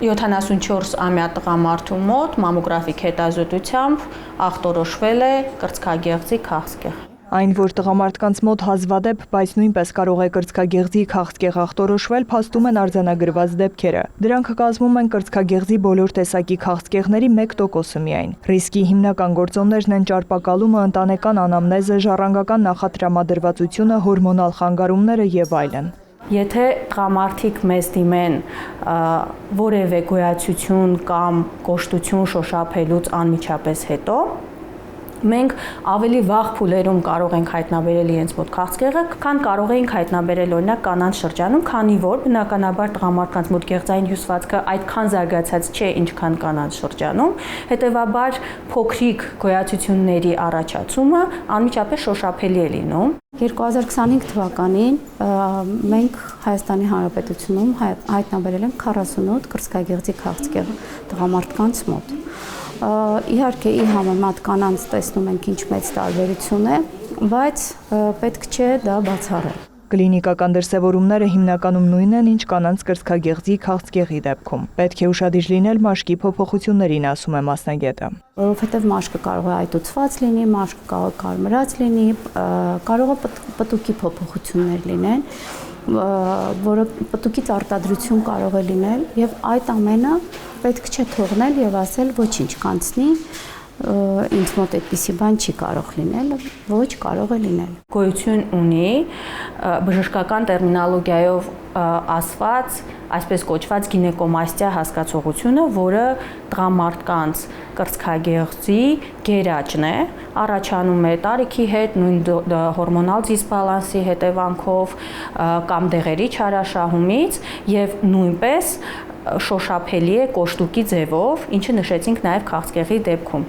74-ամյա տղամարդու մոտ մամոգրաֆիկ հետազոտությամբ ախտորոշվել է կրծքագեղձի քաղցկեղ։ Այն, որ տղամարդկանց մոտ հազվադեպ, բայց նույնպես կարող է կրծքագեղձի քաղցկեղ ախտորոշվել, փաստում են արձանագրված դեպքերը։ Դրանք կազմում են կրծքագեղձի բոլոր տեսակի քաղցկեղների 1%-ը միայն։ Ռիսկի հիմնական գործոններն են ճարպակալումը, ընտանեկան անամնեզը, ժառանգական նախատրամադրվածությունը, հորմոնալ խանգարումները եւ այլն։ Եթե տղամարդիկ մեզ դիմեն որևէ գոյացություն կամ կոշտություն շոշափելուց անմիջապես հետո, մենք ավելի վաղ փուլերում կարող ենք հայտնաբերել իրենց մոտ քաղցկեղը, քան կարող էինք հայտնաբերել օրինակ կանանց շրջանում, քանի որ բնականաբար տղամարդկանց մոտ գեղձային հյուսվածքը այդքան զարգացած չէ, ինչքան կանանց շրջանում, հետևաբար փոքրիկ գոյացությունների առաջացումը անմիջապես շոշափելի է լինում։ 2025 թվականին մենք Հայաստանի Հանրապետությունում հայտնաբերել ենք 48 կրծքագեղձի քաղցկեղ տղամարդկանց մոտ։ Իհարկե ի համեմատ կանանց տեսնում ենք ինչ մեծ տարբերություն է, բայց պետք չէ դա բացառել։ Կլինիկական դրսևորումները հիմնականում նույնն են, ինչ կանանց կրծքագեղձի քաղցկեղի դեպքում։ Պետք է ուշադիր լինել մաշկի փոփոխություններին, ասում է մասնագետը։ Որովհետև մաշկը կարող է այտուցված լինի, մաշկը կարող է կարմրած լինի, կարող է պտուկի փոփոխություններ լինեն, որը պտուկից արտադրություն կարող է լինել, եւ այդ ամենը պետք չէ թողնել եւ ասել ոչինչ կանցնի, ինձ մոտ այդպիսի բան չի կարող լինել, ոչ կարող է լինել։ Գոյություն ունի բժշկական տերմինոլոգիայով ասված, այսպես կոչված գինեկոմաստիա հասկացողությունը, որը տղամարդկանց կրծքագեղձի գերաճն է, առաջանում է տարիքի հետ, նույն հորմոնալ դիսբալանսի հետևանքով կամ դեղերի չարաշահումից եւ նույնպես շոշափելի է կոշտուկի ձևով, ինչը նշեցինք նաև քաղցկեղի դեպքում։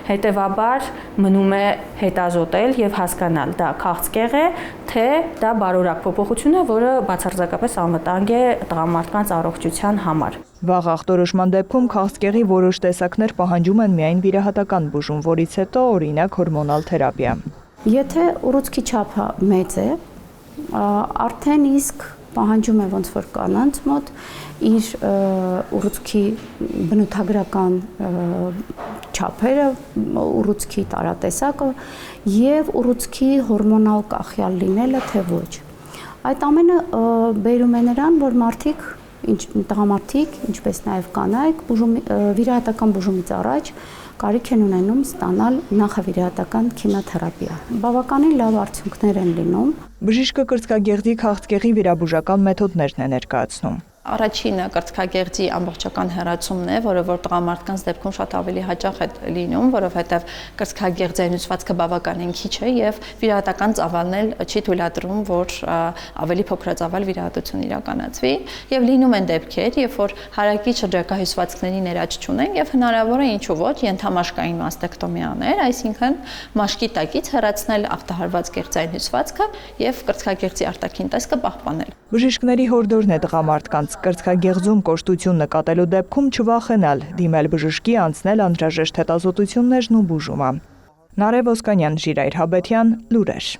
Հետևաբար մնում է հետազոտել եւ հասկանալ դա քաղցկեղ է, թե դա բարորակ փոփոխություն է, որը բացարձակապես անվտանգ է տղամարդկանց առողջության համար։ Վաղ ախտորոշման դեպքում քաղցկեղի որոշ տեսակներ պահանջում են միայն վիրահատական բուժում, որից հետո օրինակ հորմոնալ թերապիա։ Եթե ուռուցքի չափը մեծ է, արդեն իսկ պահանջում է ոնց որ կանանց մոտ իր ուռուցքի բնութագրական չափերը, ուռուցքի տարատեսակը եւ ուռուցքի հորմոնալ կախյալ լինելը թե ոչ։ Այդ ամենը բերում է նրան, որ մարդիկ, տղամարդիկ, ինչպես նաեւ կանայք, վիրահատական բուժումից առաջ կարիք են ունենում ստանալ նախավիրահատական քիմիոթերապիա։ Բավականին լավ արդյունքներ են լինում։ Բժիշկը կրծքագեղձի քաղցկեղի վիրաբուժական մեթոդներն է ներկայացնում։ Առաջինը կրծքագեղձի ամբողջական հեռացումն է, որը որ տղամարդկանց դեպքում շատ ավելի հաճախ է լինում, որովհետև կրծքագեղձային հյուսվածքը բավականին քիչ է եւ վիրահատական ծավալն էլ չի թույլատրում, որ ավելի փոքրածավալ վիրահատություն իրականացվի, եւ լինում են դեպքեր, երբ որ հարակի շրջակա հյուսվածքների ներաճ չունեն եւ հնարավոր է ինչու ոչ ենթամաշկային մաստեկտոմիա անել, այսինքն մաշկի տակից հեռացնել ախտահարված գեղձային հյուսվածքը եւ կրծքագեղձի արտաքին տեսքը պահպանել։ Բժիշկների հորդորն է տղամարդկանց կրծքագեղձում կոշտություն նկատելու դեպքում չվախենալ, դիմել բժշկի, անցնել անհրաժեշտ հետազոտություններն ու բուժումը։ Նարեկ Ոսկանյան, Ժիրայր Հաբետյան, լուրեր։